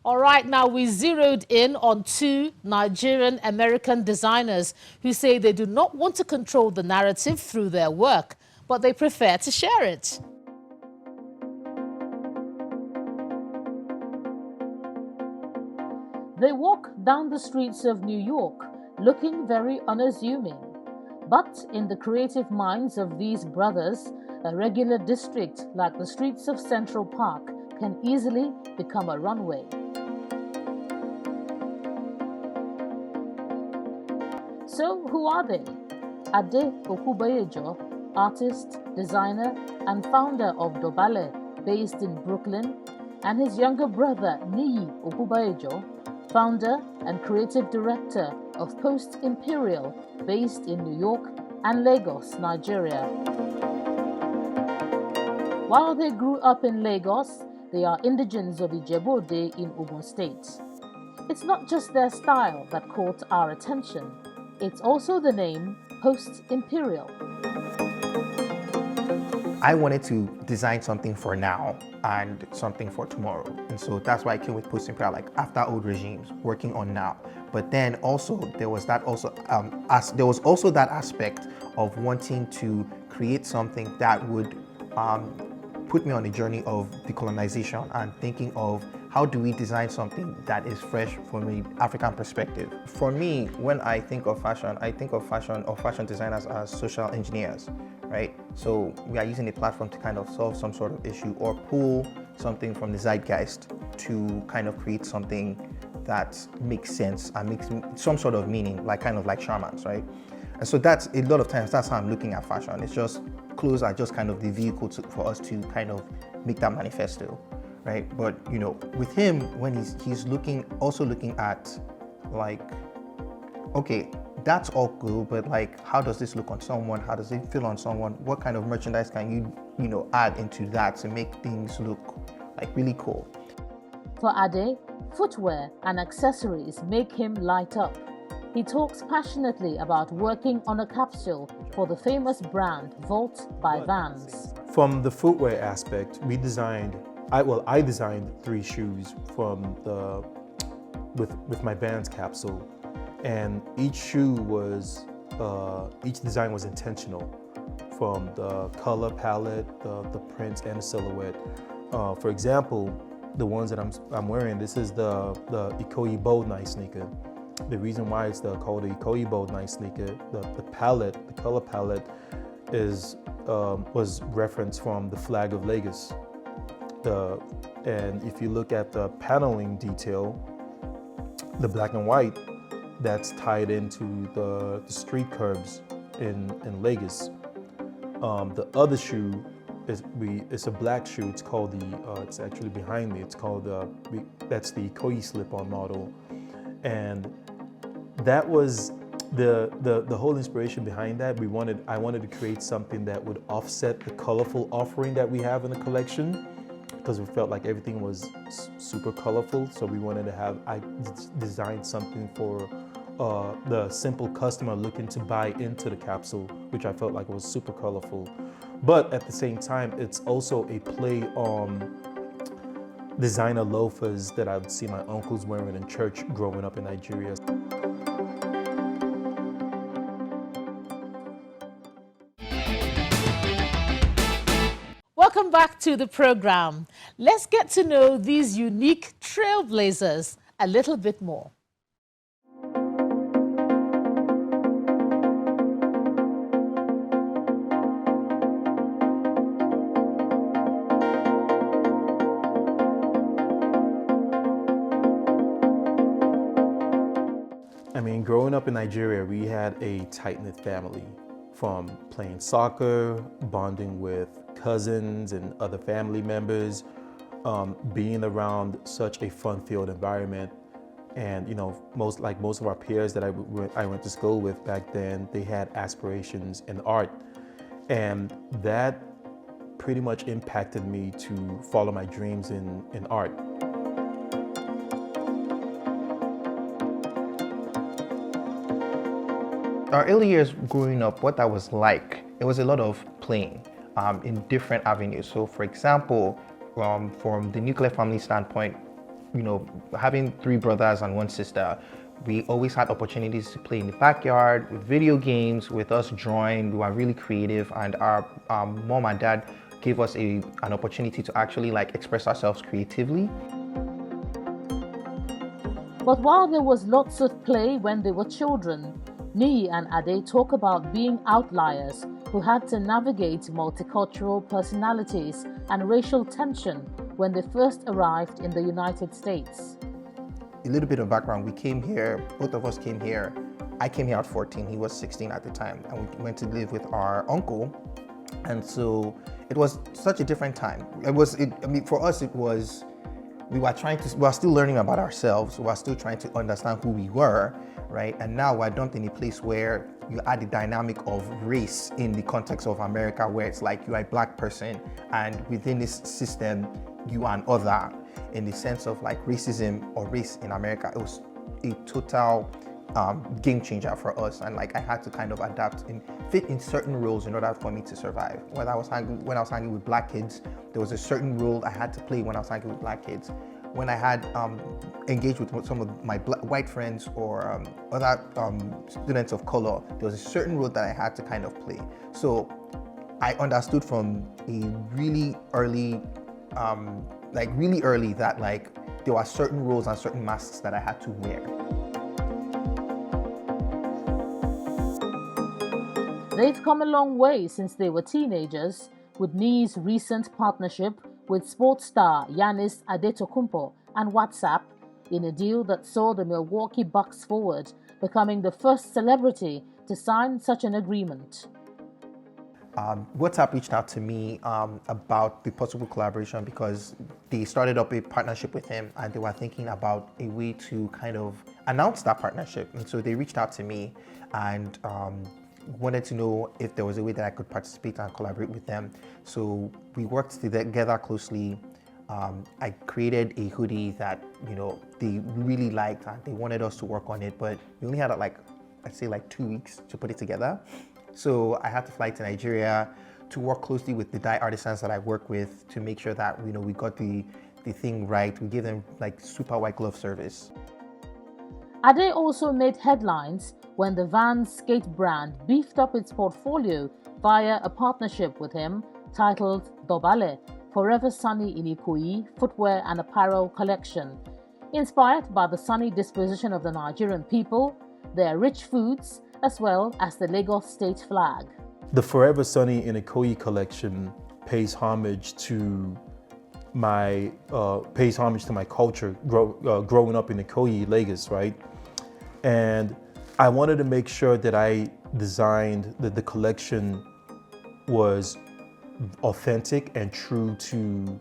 All right, now we zeroed in on two Nigerian American designers who say they do not want to control the narrative through their work, but they prefer to share it. They walk down the streets of New York, looking very unassuming. But in the creative minds of these brothers, a regular district like the streets of Central Park can easily become a runway. So who are they? Ade Okuboyejo, artist, designer, and founder of Dobale, based in Brooklyn, and his younger brother Niyi Okuboyejo, founder and creative director of Post-Imperial, based in New York and Lagos, Nigeria. While they grew up in Lagos, they are indigents of Ijebu-Ode in Ogun State. It's not just their style that caught our attention, it's also the name Post-Imperial. I wanted to design something for now and something for tomorrow. And so that's why I came with Post-Imperial, like after old regimes, working on now. But then also there was that aspect of wanting to create something that would put me on a journey of decolonization and thinking of how do we design something that is fresh from an African perspective. For me, when I think of fashion or fashion designers as social engineers, right? So we are using a platform to kind of solve some sort of issue or pull something from the zeitgeist to kind of create something that makes sense and makes some sort of meaning, like kind of like shamans, right? And so that's a lot of times that's how I'm looking at fashion. It's just clothes are just kind of the vehicle for us to kind of make that manifesto, right? But you know, with him, when he's looking at like, okay, that's all good, but like, how does this look on someone? How does it feel on someone? What kind of merchandise can you know, add into that to make things look like really cool? For Ade, footwear and accessories make him light up. He talks passionately about working on a capsule for the famous brand Vault by Vans. From the footwear aspect, I designed 3 shoes with my Vans capsule, and each design was intentional, from the color palette, the prints, and the silhouette. For example, the ones that I'm wearing, this is the Ikoyi Bold Night sneaker. The reason why it's called the Ikoyi Bold Night sneaker, the color palette was referenced from the flag of Lagos. And if you look at the paneling detail, the black and white, that's tied into the street curbs in Lagos. The other shoe it's a black shoe. It's called it's actually behind me. It's called that's the Ikoyi slip-on model, and that was the whole inspiration behind that. I wanted to create something that would offset the colorful offering that we have in the collection, because we felt like everything was super colorful. So we wanted to I designed something for the simple customer looking to buy into the capsule, which I felt like was super colorful. But at the same time, it's also a play on designer loafers that I would see my uncles wearing in church growing up in Nigeria. Welcome back to the program. Let's get to know these unique trailblazers a little bit more. I mean, growing up in Nigeria, we had a tight-knit family, from playing soccer, bonding with cousins and other family members, being around such a fun-filled environment. And you know, most of our peers that I went to school with back then, they had aspirations in art, and that pretty much impacted me to follow my dreams in art. Our early years growing up, what that was like, it was a lot of playing in different avenues. So for example, from the nuclear family standpoint, having three brothers and one sister, we always had opportunities to play in the backyard with video games, with us drawing. We were really creative, and our mom and dad gave us an opportunity to actually like express ourselves creatively. But while there was lots of play when they were children, Niyi and Ade talk about being outliers who had to navigate multicultural personalities and racial tension when they first arrived in the United States. A little bit of background, we came here, both of us came here. I came here at 14, he was 16 at the time, and we went to live with our uncle. And so it was such a different time. For us, it was, we were still learning about ourselves. We were still trying to understand who we were, right? And now we're dumped in a place where you add the dynamic of race in the context of America, where it's like you're a black person, and within this system, you are an other. In the sense of like racism or race in America, it was a total game changer for us, and like I had to kind of adapt and fit in certain roles in order for me to survive. When I was hanging with black kids, there was a certain role I had to play when I was hanging with black kids. When I had engaged with some of my white friends or other students of color, there was a certain role that I had to kind of play. So I understood from a really early that like there were certain roles and certain masks that I had to wear. They've come a long way since they were teenagers, with Niyi's recent partnership with sports star Giannis Adetokounmpo and WhatsApp in a deal that saw the Milwaukee Bucks forward becoming the first celebrity to sign such an agreement. WhatsApp reached out to me about the possible collaboration because they started up a partnership with him, and they were thinking about a way to kind of announce that partnership. And so they reached out to me and wanted to know if there was a way that I could participate and collaborate with them. So we worked together closely. I created a hoodie that they really liked, and they wanted us to work on it, but we only had I'd say 2 weeks to put it together. So I had to fly to Nigeria to work closely with the dye artisans that I work with to make sure that we got the thing right. We gave them super white glove service. Ade also made headlines when the Vans skate brand beefed up its portfolio via a partnership with him titled Dobale, Forever Sunny in Ikoyi Footwear and Apparel Collection, inspired by the sunny disposition of the Nigerian people, their rich foods, as well as the Lagos state flag. The Forever Sunny in Ikoyi collection pays homage to my culture growing up in Ikoyi, Lagos, right? And I wanted to make sure that I designed that the collection was authentic and true to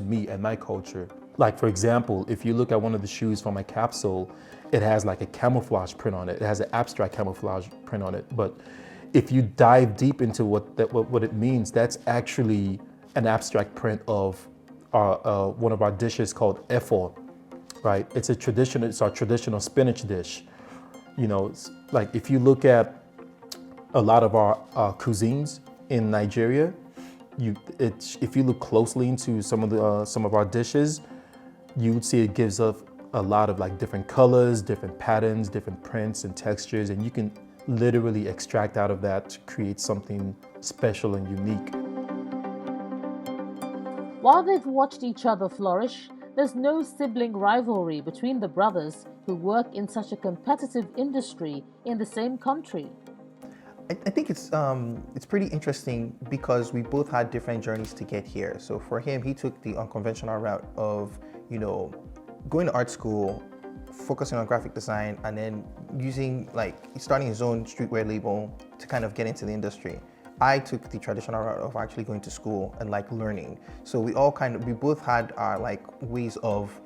me and my culture. Like, for example, if you look at one of the shoes from my capsule, it has like a camouflage print on it. It has an abstract camouflage print on it. But if you dive deep into what it means, that's actually an abstract print of one of our dishes called efo, right? It's our traditional spinach dish. Like if you look at a lot of our cuisines in Nigeria, if you look closely into some of our dishes, you would see it gives us a lot of different colors, different patterns, different prints and textures, and you can literally extract out of that to create something special and unique. While they've watched each other flourish, there's no sibling rivalry between the brothers who work in such a competitive industry in the same country. I think it's pretty interesting because we both had different journeys to get here. So for him, he took the unconventional route of, going to art school, focusing on graphic design, and then starting his own streetwear label to kind of get into the industry. I took the traditional route of actually going to school and learning. So we both had our ways of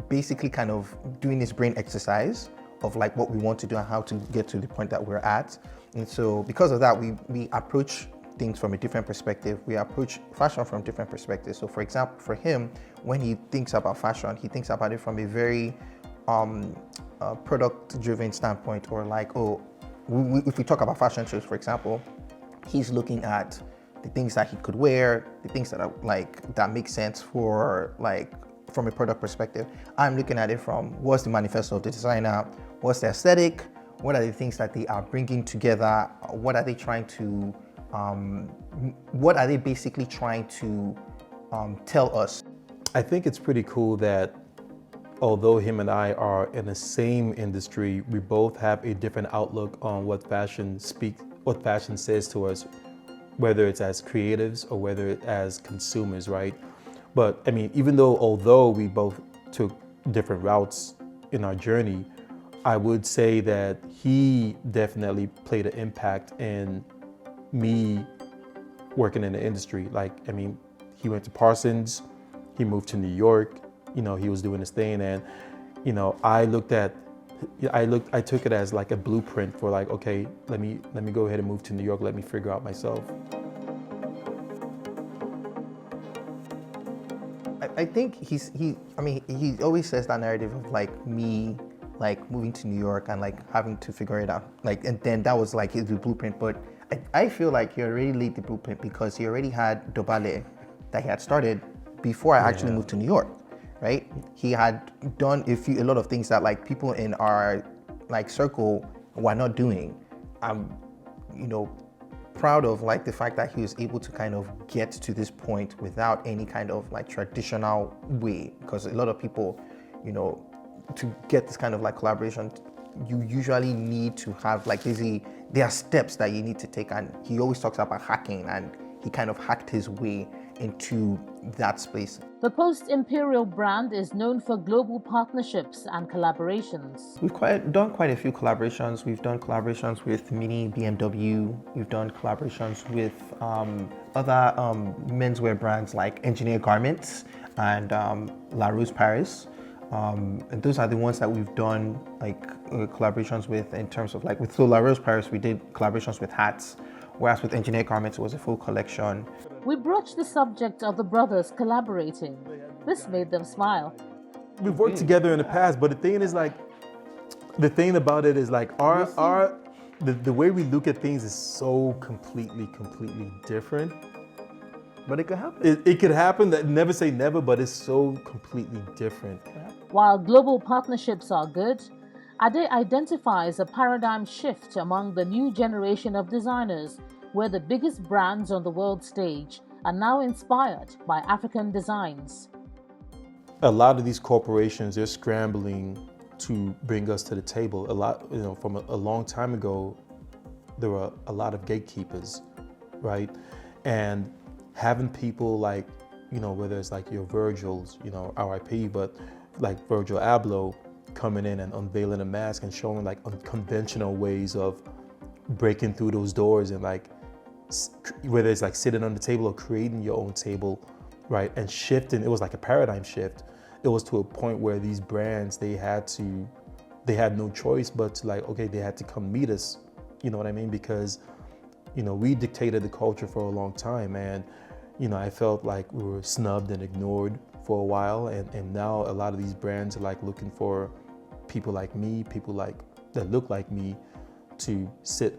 basically kind of doing this brain exercise of what we want to do and how to get to the point that we're at. And so because of that, we approach things from a different perspective. We approach fashion from different perspectives. So for example, for him, when he thinks about fashion, he thinks about it from a very product-driven standpoint, or if we talk about fashion shows, for example, he's looking at the things that he could wear, the things that are like that make sense for like from a product perspective. I'm looking at it from what's the manifesto of the designer, what's the aesthetic, what are the things that they are bringing together, what are they trying to, what are they basically trying to tell us. I think it's pretty cool that although him and I are in the same industry, we both have a different outlook on what fashion says to us, whether it's as creatives or whether it's as consumers, right? But I mean, although we both took different routes in our journey, I would say that he definitely played an impact in me working in the industry. Like, I mean, he went to Parsons, he moved to New York, he was doing his thing, and I took it as like a blueprint for like, okay, let me go ahead and move to New York, let me figure out myself. I think he always says that narrative of like me like moving to New York and like having to figure it out, like, and then that was like his blueprint. But I feel like he already laid the blueprint because he already had Dobale that he had started before I actually moved to New York, right? He had done a lot of things that like people in our like circle were not doing. I'm proud of like the fact that he was able to kind of get to this point without any kind of like traditional way, because a lot of people, to get this kind of like collaboration, you usually need to have like there are steps that you need to take, and he always talks about hacking, and he kind of hacked his way into that space. The Post-Imperial brand is known for global partnerships and collaborations. We've done quite a few collaborations. We've done collaborations with Mini, BMW. We've done collaborations with other menswear brands like Engineer Garments and La Rose Paris. And those are the ones that we've done like collaborations with in terms of like with La Rose Paris, we did collaborations with hats, whereas with Engineer Garments, it was a full collection. We broached the subject of the brothers collaborating. This made them smile. We've worked together in the past, but the thing about it is like the way we look at things is so completely different. But it could happen. It could happen. That never say never, but it's so completely different. While global partnerships are good, Ade identifies a paradigm shift among the new generation of designers, where the biggest brands on the world stage are now inspired by African designs. A lot of these corporations, they're scrambling to bring us to the table. A lot, from a long time ago, there were a lot of gatekeepers, right? And having people like, whether it's like your Virgils, RIP, but like Virgil Abloh coming in and unveiling a mask and showing like unconventional ways of breaking through those doors and like, whether it's like sitting on the table or creating your own table, right? And shifting, it was like a paradigm shift. It was to a point where these brands, they had no choice but to like, okay, they had to come meet us, you know what I mean? Because, we dictated the culture for a long time, and, I felt like we were snubbed and ignored for a while, and now a lot of these brands are like looking for people like me, people like that look like me to sit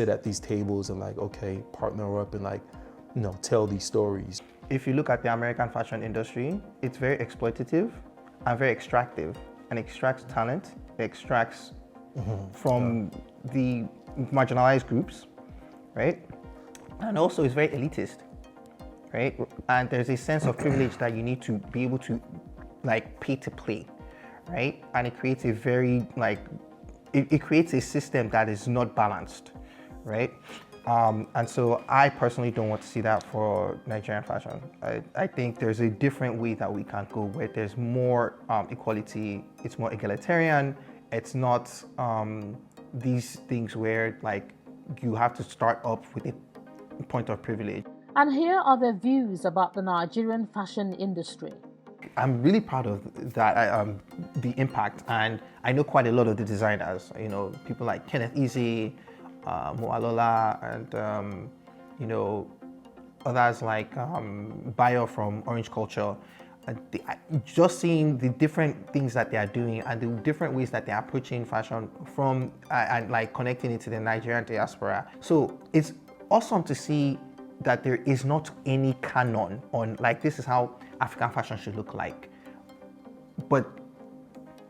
at these tables and like, okay, partner up and like, tell these stories. If you look at the American fashion industry, it's very exploitative and very extractive, and extracts talent, extracts from the marginalized groups, right? And also it's very elitist, right? And there's a sense of privilege that you need to be able to like pay to play, right? And it creates a very like, it creates a system that is not balanced, right? And so I personally don't want to see that for Nigerian fashion. I think there's a different way that we can go where there's more equality, it's more egalitarian, it's not these things where like you have to start up with a point of privilege. And here are their views about the Nigerian fashion industry. I'm really proud of that, the impact, and I know quite a lot of the designers, people like Kenneth Easy, Moalola, and others like Bayo from Orange Culture. Just seeing the different things that they are doing and the different ways that they are approaching fashion from and like connecting it to the Nigerian diaspora. So it's awesome to see that there is not any canon on like this is how African fashion should look like, but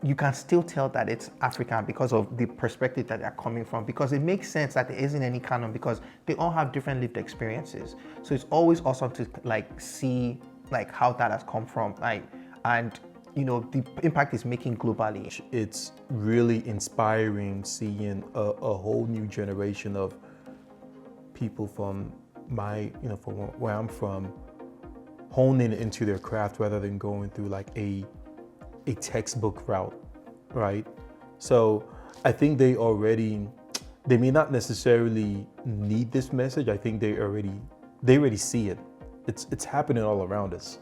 you can still tell that it's African because of the perspective that they're coming from, because it makes sense that there isn't any canon because they all have different lived experiences. So it's always awesome to like see like how that has come from, like, and you know the impact it's making globally. It's really inspiring seeing a whole new generation of people from from where I'm from honing into their craft rather than going through like a textbook route, right? So I think they may not necessarily need this message. I think they already see it. It's happening all around us.